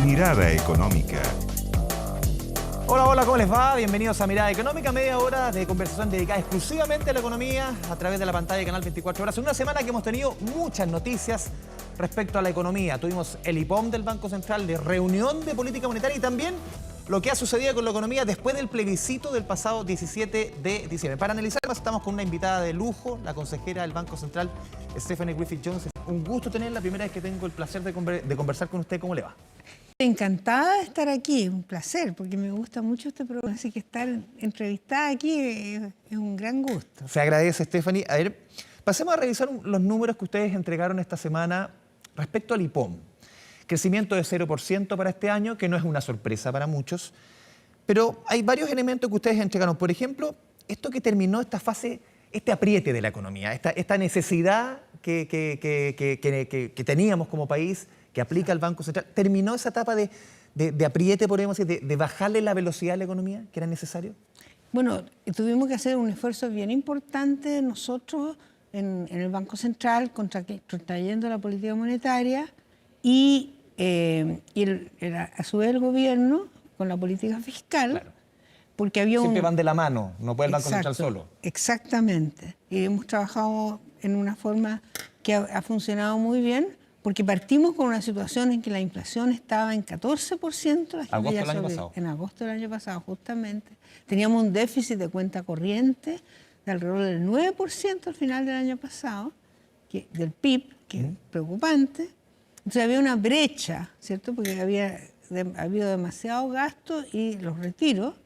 Mirada Económica. Hola, hola, ¿cómo les va? Bienvenidos a Mirada Económica, media hora de conversación dedicada exclusivamente a la economía a través de la pantalla de Canal 24 Horas. En una semana que hemos tenido muchas noticias respecto a la economía. Tuvimos el IPOM del Banco Central, de reunión de política monetaria y también lo que ha sucedido con la economía después del plebiscito del pasado 17 de diciembre. Para analizar, estamos con una invitada de lujo, la consejera del Banco Central, Stephanie Griffith-Jones. Un gusto tenerla, la primera vez que tengo el placer de conversar con usted. ¿Cómo le va? Encantada de estar aquí, un placer, porque me gusta mucho este programa, así que estar entrevistada aquí es un gran gusto. Se agradece, Stephanie. A ver, pasemos a revisar los números que ustedes entregaron esta semana respecto al IPOM. Crecimiento de 0% para este año, que no es una sorpresa para muchos, pero hay varios elementos que ustedes entregaron. Por ejemplo, esto que terminó esta fase, este apriete de la economía, esta necesidad que teníamos como país, que aplica el Banco Central, ¿terminó esa etapa de apriete, podemos decir, de bajarle la velocidad a la economía, que era necesario? Bueno, tuvimos que hacer un esfuerzo bien importante nosotros en el Banco Central, contrayendo la política monetaria y a su vez el gobierno con la política fiscal. Claro. Porque había Siempre van de la mano, no puede el Banco Central solo. Exactamente. Y hemos trabajado en una forma que ha funcionado muy bien, porque partimos con una situación en que la inflación estaba en 14%. Agosto del año pasado. En agosto del año pasado, justamente. Teníamos un déficit de cuenta corriente de alrededor del 9% al final del año pasado, del PIB, que es preocupante. Entonces había una brecha, ¿cierto? Porque había habido demasiado gasto y los retiros.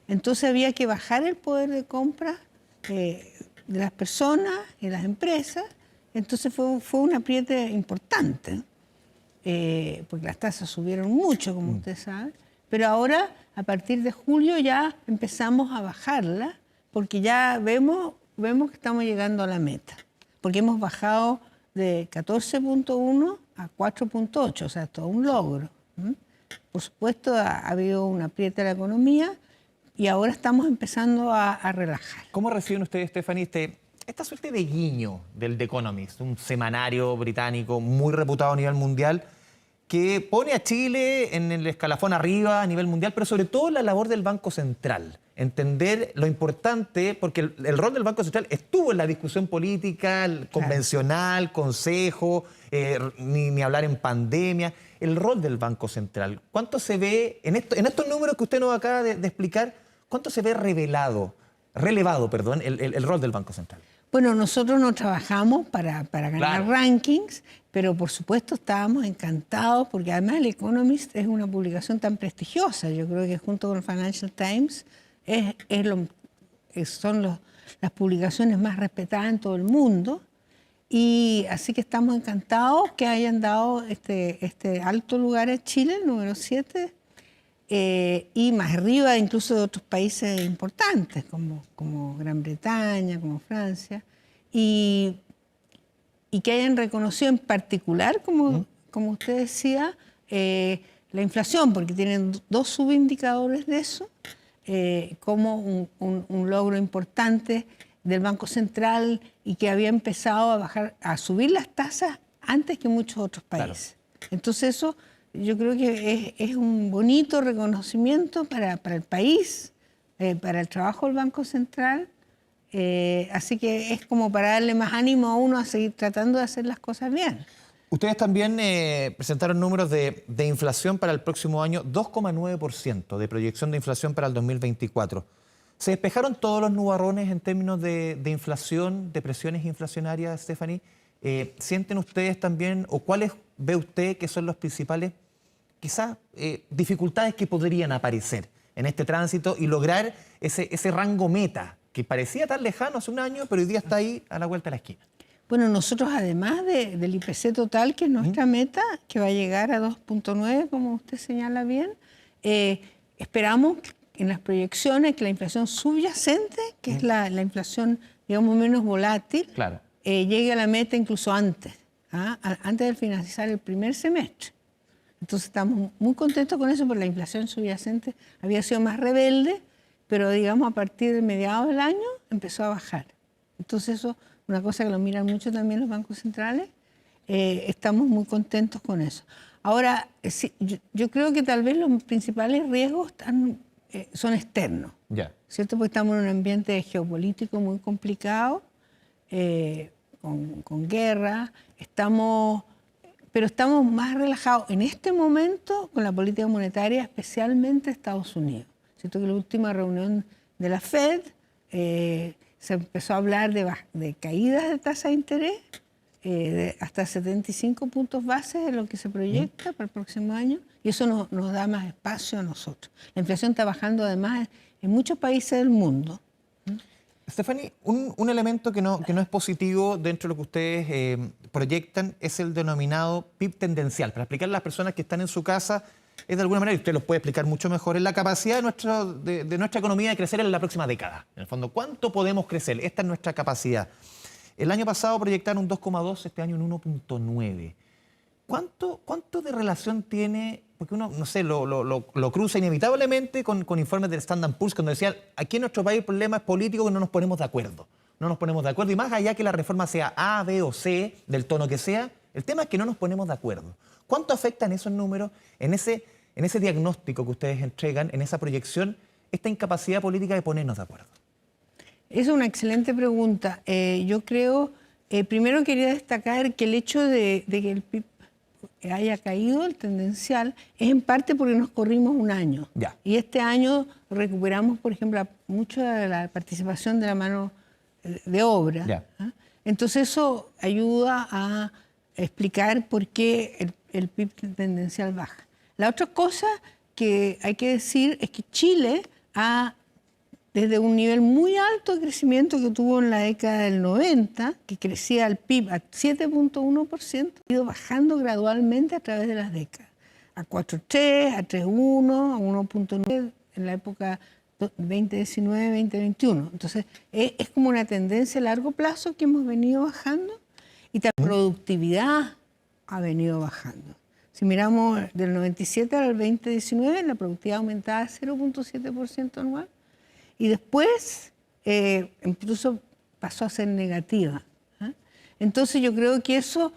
Entonces había que bajar el poder de compra de las personas y las empresas. Entonces fue un apriete importante, porque las tasas subieron mucho, como usted sabe. Pero ahora, a partir de julio, ya empezamos a bajarla, porque ya vemos que estamos llegando a la meta. Porque hemos bajado de 14.1 a 4.8, o sea, todo un logro. Por supuesto, ha habido un apriete a la economía y ahora estamos empezando a relajar. ¿Cómo reciben ustedes, Stephanie, esta suerte de guiño del The Economist, un semanario británico muy reputado a nivel mundial, que pone a Chile en el escalafón arriba a nivel mundial, pero sobre todo la labor del Banco Central? Entender lo importante, porque el rol del Banco Central estuvo en la discusión política, convencional, consejo, ni hablar en pandemia. El rol del Banco Central, ¿cuánto se ve, en estos números que usted nos acaba de explicar, cuánto se ve relevado el rol del Banco Central? Bueno, nosotros no trabajamos para ganar rankings, pero por supuesto estábamos encantados porque además el Economist es una publicación tan prestigiosa. Yo creo que junto con el Financial Times son las publicaciones más respetadas en todo el mundo. Y así que estamos encantados que hayan dado este alto lugar a Chile, el número 7, y más arriba incluso de otros países importantes como Gran Bretaña, como Francia, y que hayan reconocido en particular, como usted decía, la inflación, porque tienen dos subindicadores de eso, como un logro importante del Banco Central y que había empezado a subir las tasas antes que muchos otros países. Claro. Entonces eso yo creo que es un bonito reconocimiento para el país, para el trabajo del Banco Central, así que es como para darle más ánimo a uno a seguir tratando de hacer las cosas bien. Ustedes también presentaron números de inflación para el próximo año, 2,9% de proyección de inflación para el 2024. ¿Se despejaron todos los nubarrones en términos de inflación, de presiones inflacionarias, Stephanie? ¿Sienten ustedes también, o cuáles ve usted que son los principales, quizás, dificultades que podrían aparecer en este tránsito y lograr ese rango meta que parecía tan lejano hace un año, pero hoy día está ahí a la vuelta de la esquina? Bueno, nosotros además del IPC total, que es nuestra meta, que va a llegar a 2.9, como usted señala bien, esperamos en las proyecciones que la inflación subyacente, que es la inflación, digamos, menos volátil, claro, llegue a la meta incluso antes de finalizar el primer semestre. Entonces estamos muy contentos con eso, porque la inflación subyacente había sido más rebelde, pero digamos a partir de mediados del año empezó a bajar. Entonces eso, una cosa que lo miran mucho también los bancos centrales, estamos muy contentos con eso. Ahora, sí, yo creo que tal vez los principales riesgos son externos, Ya. ¿cierto? Porque estamos en un ambiente geopolítico muy complicado, con guerra, pero estamos más relajados en este momento con la política monetaria, especialmente Estados Unidos. Siento que en la última reunión de la Fed se empezó a hablar de caídas de tasa de interés, de hasta 75 puntos base es lo que se proyecta para el próximo año, y eso nos da más espacio a nosotros. La inflación está bajando además en muchos países del mundo. Stephanie, un elemento que no es positivo dentro de lo que ustedes proyectan es el denominado PIB tendencial. Para explicarle a las personas que están en su casa, es de alguna manera, y usted los puede explicar mucho mejor, es la capacidad de nuestra economía de crecer en la próxima década. En el fondo, ¿cuánto podemos crecer? Esta es nuestra capacidad. El año pasado proyectaron un 2,2, este año un 1,9. ¿Cuánto de relación tiene? Porque uno, no sé, lo cruza inevitablemente con informes del Standard & Poor's, cuando decían, aquí en nuestro país el problema es político, que no nos ponemos de acuerdo. No nos ponemos de acuerdo, y más allá que la reforma sea A, B o C, del tono que sea, el tema es que no nos ponemos de acuerdo. ¿Cuánto afectan esos números, en ese diagnóstico que ustedes entregan, en esa proyección, esta incapacidad política de ponernos de acuerdo? Es una excelente pregunta. Yo creo, primero quería destacar que el hecho de que el PIB haya caído, el tendencial, es en parte porque nos corrimos un año. Ya. Y este año recuperamos, por ejemplo, mucho de la participación de la mano de obra. Ya. Entonces eso ayuda a explicar por qué el PIB tendencial baja. La otra cosa que hay que decir es que Chile desde un nivel muy alto de crecimiento que tuvo en la década del 90, que crecía el PIB a 7,1%, ha ido bajando gradualmente a través de las décadas. A 4,3, a 3,1, a 1,9 en la época 2019-2021. Entonces, es como una tendencia a largo plazo que hemos venido bajando, y la productividad ha venido bajando. Si miramos del 97 al 2019, la productividad aumentaba 0,7% anual. Y después incluso pasó a ser negativa. Entonces yo creo que eso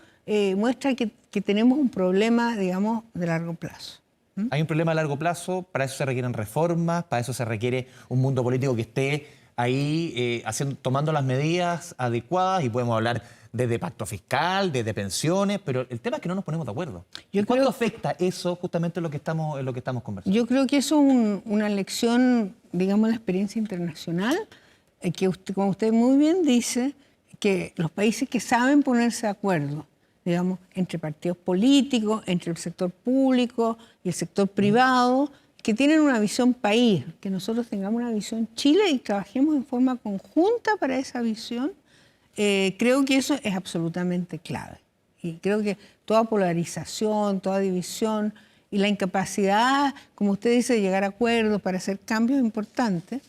muestra que tenemos un problema, digamos, de largo plazo. Hay un problema a largo plazo, para eso se requieren reformas, para eso se requiere un mundo político que esté ahí tomando las medidas adecuadas, y podemos hablar desde pacto fiscal, desde pensiones, pero el tema es que no nos ponemos de acuerdo. ¿Cuánto afecta eso justamente en lo que estamos conversando? Yo creo que eso es una lección, digamos, de la experiencia internacional, que como usted muy bien dice, que los países que saben ponerse de acuerdo, digamos, entre partidos políticos, entre el sector público y el sector privado, que tienen una visión país, que nosotros tengamos una visión Chile y trabajemos en forma conjunta para esa visión. Creo que eso es absolutamente clave. Y creo que toda polarización, toda división y la incapacidad, como usted dice, de llegar a acuerdos para hacer cambios importantes,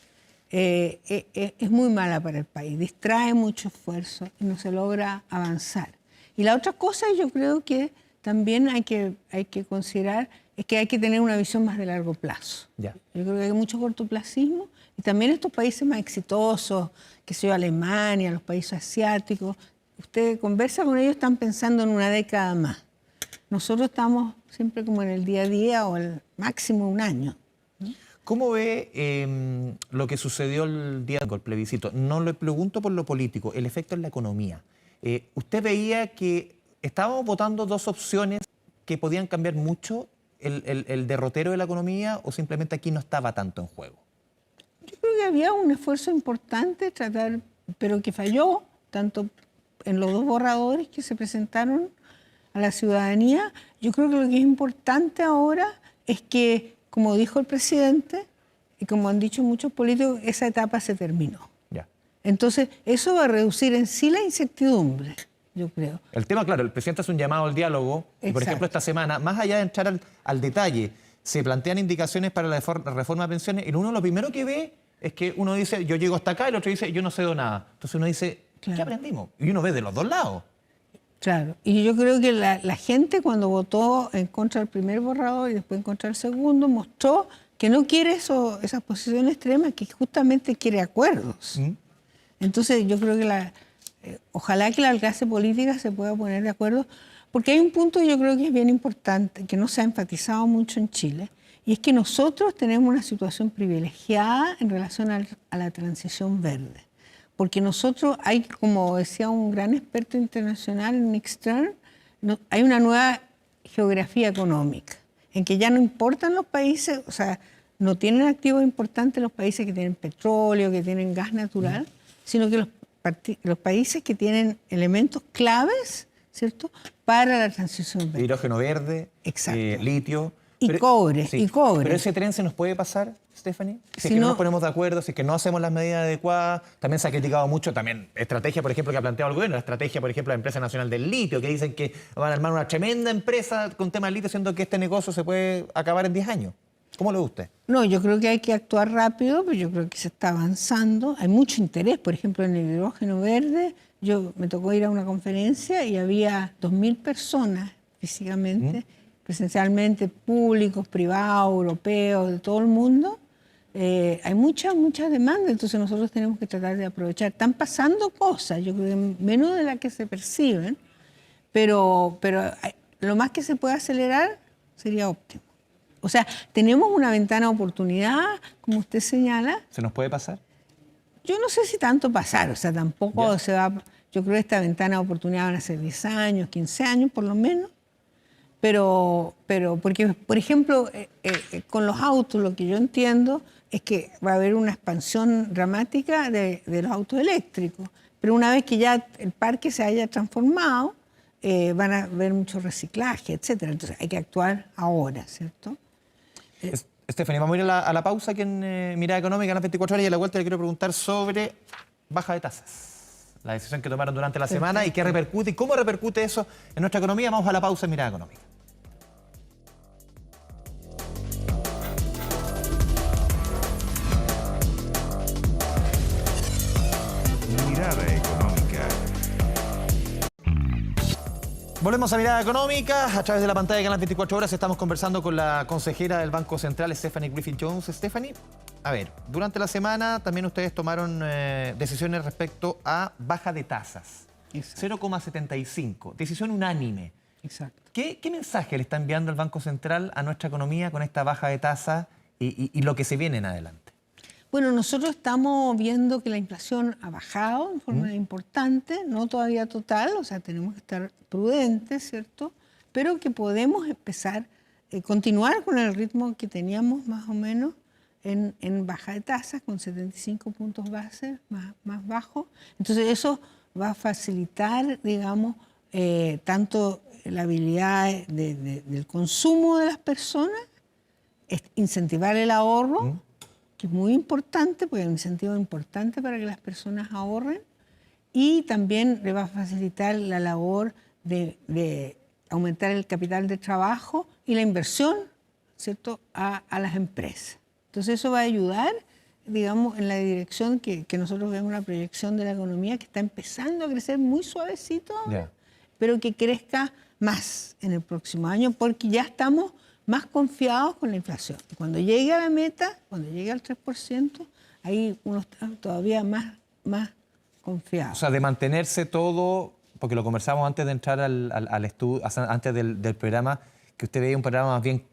es muy mala para el país. Distrae mucho esfuerzo y no se logra avanzar. Y la otra cosa, yo creo que también hay que considerar, es que hay que tener una visión más de largo plazo. Ya. Yo creo que hay mucho cortoplacismo, y también estos países más exitosos, que sea Alemania, los países asiáticos, usted conversa con ellos, están pensando en una década más. Nosotros estamos siempre como en el día a día, o el máximo un año. ¿Cómo ve lo que sucedió el día del plebiscito? No le pregunto por lo político, el efecto en la economía. ¿Usted veía que estábamos votando dos opciones que podían cambiar mucho el derrotero de la economía, o simplemente aquí no estaba tanto en juego? Yo creo que había un esfuerzo importante pero que falló, tanto en los dos borradores que se presentaron a la ciudadanía. Yo creo que lo que es importante ahora es que, como dijo el presidente, y como han dicho muchos políticos, esa etapa se terminó. Ya. Entonces, eso va a reducir en sí la incertidumbre, yo creo. El tema, claro, el presidente hace un llamado al diálogo, y por ejemplo esta semana, más allá de entrar al detalle, se plantean indicaciones para la reforma de pensiones, y uno lo primero que ve es que uno dice, yo llego hasta acá, y el otro dice, yo no cedo nada. Entonces uno dice, Claro. ¿qué aprendimos? Y uno ve de los dos lados. Claro, y yo creo que la gente, cuando votó en contra del primer borrador y después en contra del segundo, mostró que no quiere esas posiciones extremas, que justamente quiere acuerdos. Entonces yo creo que ojalá que la clase política se pueda poner de acuerdo, Porque hay un punto yo creo que es bien importante, que no se ha enfatizado mucho en Chile, y es que nosotros tenemos una situación privilegiada en relación a la transición verde. Porque nosotros hay, como decía un gran experto internacional, Nick Stern, hay una nueva geografía económica, en que ya no importan los países, o sea, no tienen activos importantes los países que tienen petróleo, que tienen gas natural, sino que los países que tienen elementos claves, ¿cierto?, para la transición verde. Hidrógeno verde, litio. Y cobre, sí. y cobre. Pero ese tren se nos puede pasar, Stephanie, si es Si que no no nos ponemos de acuerdo, si es que no hacemos las medidas adecuadas. También se ha criticado mucho, también estrategia, por ejemplo, que ha planteado el gobierno, la estrategia, por ejemplo, de la Empresa Nacional del Litio, que dicen que van a armar una tremenda empresa con tema del litio, siendo que este negocio se puede acabar en 10 años. ¿Cómo lo ve usted? No, yo creo que hay que actuar rápido, pero yo creo que se está avanzando. Hay mucho interés, por ejemplo, en el hidrógeno verde. Me tocó ir a una conferencia y había 2.000 personas físicamente, presencialmente, públicos, privados, europeos, de todo el mundo. Hay mucha demanda, entonces nosotros tenemos que tratar de aprovechar. Están pasando cosas, yo creo que menos de las que se perciben, pero lo más que se puede acelerar sería óptimo. O sea, tenemos una ventana de oportunidad, como usted señala. ¿Se nos puede pasar? Yo no sé si tanto pasar, o sea, tampoco se va. Yo creo que esta ventana de oportunidad van a ser 10 años, 15 años por lo menos. Pero porque, por ejemplo, con los autos, lo que yo entiendo es que va a haber una expansión dramática de los autos eléctricos. Pero una vez que ya el parque se haya transformado, van a haber mucho reciclaje, etcétera. Entonces hay que actuar ahora, ¿cierto? Stephanie, vamos a ir a la pausa aquí en Mirada Económica en las 24 horas y a la vuelta le quiero preguntar sobre baja de tasas. La decisión que tomaron durante la semana y qué repercute y cómo repercute eso en nuestra economía. Vamos a la pausa en Mirada Económica. Mirada Económica. Volvemos a Mirada Económica. A través de la pantalla de Canal 24 Horas estamos conversando con la consejera del Banco Central, Stephanie Griffith-Jones. Stephanie, a ver, durante la semana también ustedes tomaron decisiones respecto a baja de tasas. 0,75. Decisión unánime. Exacto. ¿Qué mensaje le está enviando el Banco Central a nuestra economía con esta baja de tasas y lo que se viene en adelante? Bueno, nosotros estamos viendo que la inflación ha bajado en forma importante, no todavía total, o sea, tenemos que estar prudentes, ¿cierto? Pero que podemos empezar, continuar con el ritmo que teníamos más o menos en baja de tasas, con 75 puntos base más bajo. Entonces eso va a facilitar, digamos, tanto la habilidad del consumo de las personas, incentivar el ahorro, que es muy importante, porque es un incentivo importante para que las personas ahorren, y también le va a facilitar la labor de aumentar el capital de trabajo y la inversión, ¿cierto?, a las empresas. Entonces eso va a ayudar, digamos, en la dirección que nosotros vemos una proyección de la economía que está empezando a crecer muy suavecito, pero que crezca más en el próximo año, porque ya estamos más confiados con la inflación. Cuando llegue a la meta, cuando llegue al 3%, ahí uno está todavía más confiado. O sea, de mantenerse todo, porque lo conversamos antes de entrar al estudio, antes del programa, que usted veía un programa más bien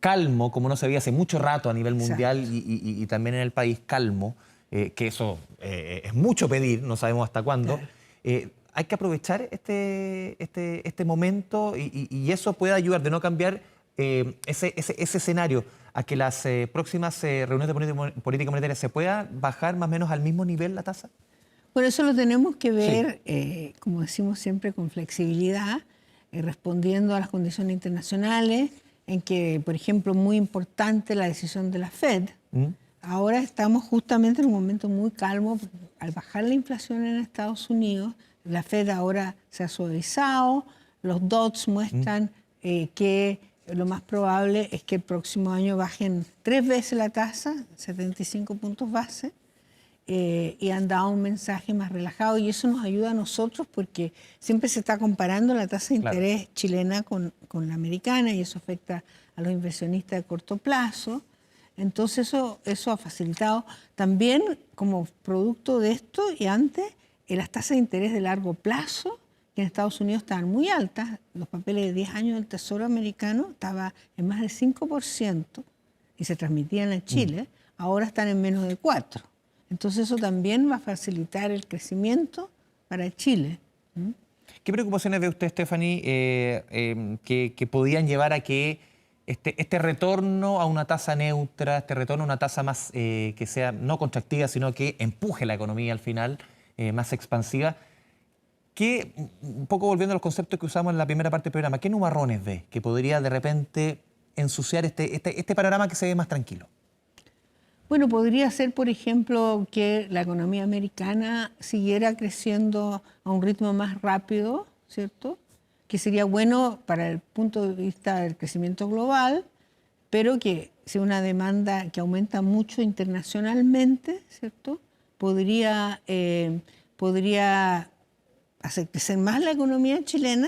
calmo, como no se veía hace mucho rato a nivel mundial y también en el país, calmo, que eso es mucho pedir, no sabemos hasta cuándo. Claro. Hay que aprovechar este momento y eso puede ayudar de no cambiar ese escenario a que las próximas reuniones de política monetaria se pueda bajar más o menos al mismo nivel la tasa. Bueno, eso lo tenemos que ver, como decimos siempre, con flexibilidad, respondiendo a las condiciones internacionales, en que, por ejemplo, muy importante la decisión de la Fed. Ahora estamos justamente en un momento muy calmo. Al bajar la inflación en Estados Unidos, la Fed ahora se ha suavizado, los dots muestran que lo más probable es que el próximo año bajen 3 veces la tasa, 75 puntos base, y han dado un mensaje más relajado, y eso nos ayuda a nosotros porque siempre se está comparando la tasa de interés chilena con la americana, y eso afecta a los inversionistas de corto plazo. Entonces eso ha facilitado también, como producto de esto y antes, las tasas de interés de largo plazo que en Estados Unidos estaban muy altas. Los papeles de 10 años del Tesoro americano estaban en más de 5% y se transmitían a Chile. Ahora están en menos de 4%. Entonces eso también va a facilitar el crecimiento para Chile. ¿Qué preocupaciones ve usted, Stephanie, que podían llevar a que este retorno a una tasa neutra, este retorno a una tasa más que sea no contractiva, sino que empuje la economía al final, más expansiva? Un poco volviendo a los conceptos que usamos en la primera parte del programa, ¿qué nubarrones ve que podría de repente ensuciar este panorama que se ve más tranquilo? Bueno, podría ser, por ejemplo, que la economía americana siguiera creciendo a un ritmo más rápido, ¿cierto? Que sería bueno para el punto de vista del crecimiento global, pero que sea una demanda que aumenta mucho internacionalmente, ¿cierto? Podría hacer crecer más la economía chilena,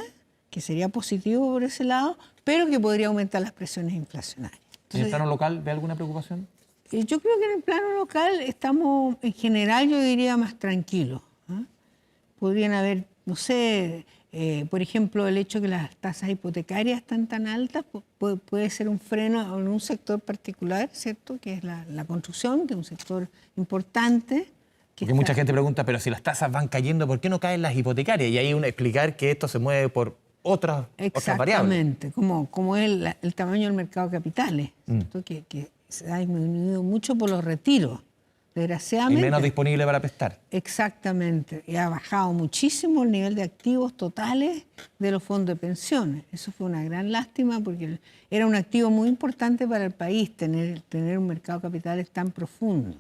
que sería positivo por ese lado, pero que podría aumentar las presiones inflacionarias. Entonces, ¿En el plano local ve alguna preocupación? Yo creo que en el plano local estamos, en general, yo diría, más tranquilos. Podrían haber, no sé, por ejemplo, el hecho que las tasas hipotecarias están tan altas puede ser un freno en un sector particular, ¿cierto? Que es la construcción, que es un sector importante. Porque mucha gente pregunta, pero si las tasas van cayendo, ¿por qué no caen las hipotecarias? Y hay explicar que esto se mueve por otras variables. Exactamente, como es el tamaño del mercado de capitales, ¿cierto? Que se ha disminuido mucho por los retiros, desgraciadamente. Y menos disponible para prestar. Exactamente, y ha bajado muchísimo el nivel de activos totales de los fondos de pensiones. Eso fue una gran lástima porque era un activo muy importante para el país tener un mercado de capitales tan profundo.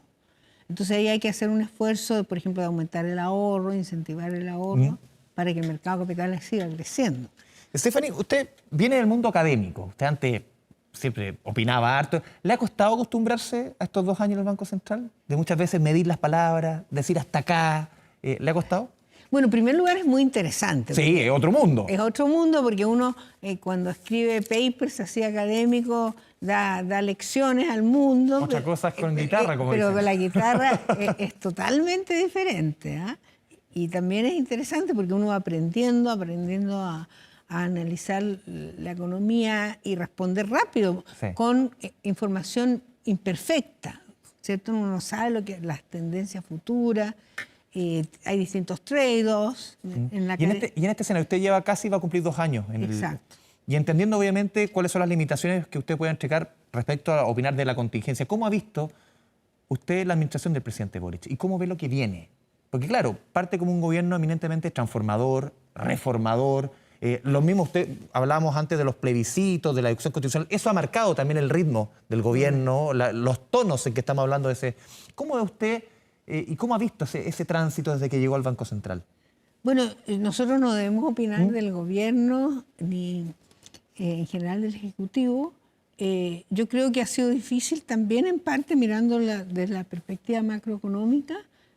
Entonces ahí hay que hacer un esfuerzo, por ejemplo, de aumentar el ahorro, incentivar el ahorro, para que el mercado de capitales siga creciendo. Stephanie, usted viene del mundo académico. Usted antes siempre opinaba harto. ¿Le ha costado acostumbrarse a estos 2 años en el Banco Central? De muchas veces medir las palabras, decir hasta acá. ¿Le ha costado? Bueno, en primer lugar es muy interesante. Sí, es otro mundo. Es otro mundo porque uno cuando escribe papers así académicos da lecciones al mundo. Otra cosa es con guitarra, como pero dicen. con la guitarra es totalmente diferente. Y también es interesante porque uno va aprendiendo a analizar la economía y responder rápido, sí, con información imperfecta, ¿cierto? Uno no sabe las tendencias futuras, hay distintos trade-offs. Y en este escenario, usted va a cumplir 2 años. Exacto. Y entendiendo obviamente cuáles son las limitaciones que usted puede entregar respecto a opinar de la contingencia, ¿cómo ha visto usted la administración del presidente Boric? ¿Y cómo ve lo que viene? Porque claro, parte como un gobierno eminentemente transformador, reformador. Lo mismo hablábamos antes de los plebiscitos, de la discusión constitucional. Eso ha marcado también el ritmo del gobierno, los tonos en que estamos hablando de ese. ¿Cómo ve usted y cómo ha visto ese tránsito desde que llegó al Banco Central? Bueno, nosotros no debemos opinar del gobierno ni en general del Ejecutivo. Yo creo que ha sido difícil también en parte mirando desde la perspectiva macroeconómica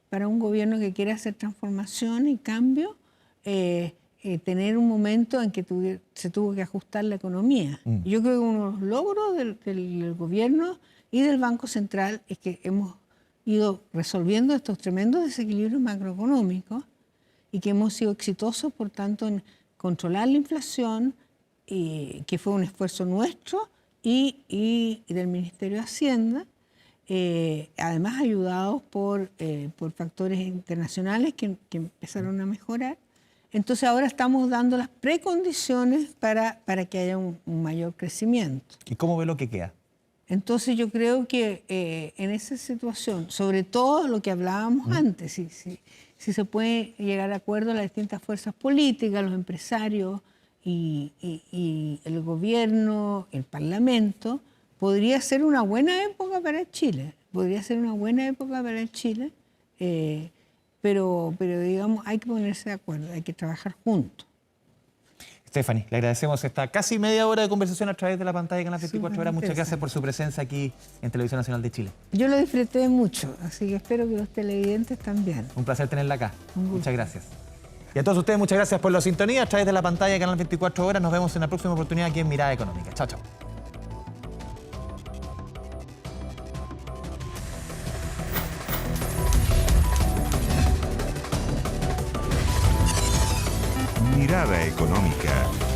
para un gobierno que quiere hacer transformación y cambio, tener un momento en que se tuvo que ajustar la economía. Yo creo que uno de los logros del gobierno y del Banco Central es que hemos ido resolviendo estos tremendos desequilibrios macroeconómicos y que hemos sido exitosos, por tanto, en controlar la inflación, que fue un esfuerzo nuestro y del Ministerio de Hacienda, además ayudados por factores internacionales que empezaron a mejorar. Entonces ahora estamos dando las precondiciones para que haya un mayor crecimiento. ¿Y cómo ve lo que queda? Entonces yo creo que en esa situación, sobre todo lo que hablábamos antes, si se puede llegar a acuerdo a las distintas fuerzas políticas, los empresarios y el gobierno, el Parlamento, podría ser una buena época para Chile. Podría ser una buena época para Chile, pero digamos, hay que ponerse de acuerdo, hay que trabajar juntos. Stephanie, le agradecemos esta casi media hora de conversación a través de la pantalla de Canal 24 Horas. Muchas gracias por su presencia aquí en Televisión Nacional de Chile. Yo lo disfruté mucho, así que espero que los televidentes también. Un placer tenerla acá. Muchas gracias. Y a todos ustedes, muchas gracias por la sintonía a través de la pantalla de Canal 24 Horas. Nos vemos en la próxima oportunidad aquí en Mirada Económica. Chao, chao. Mirada Económica.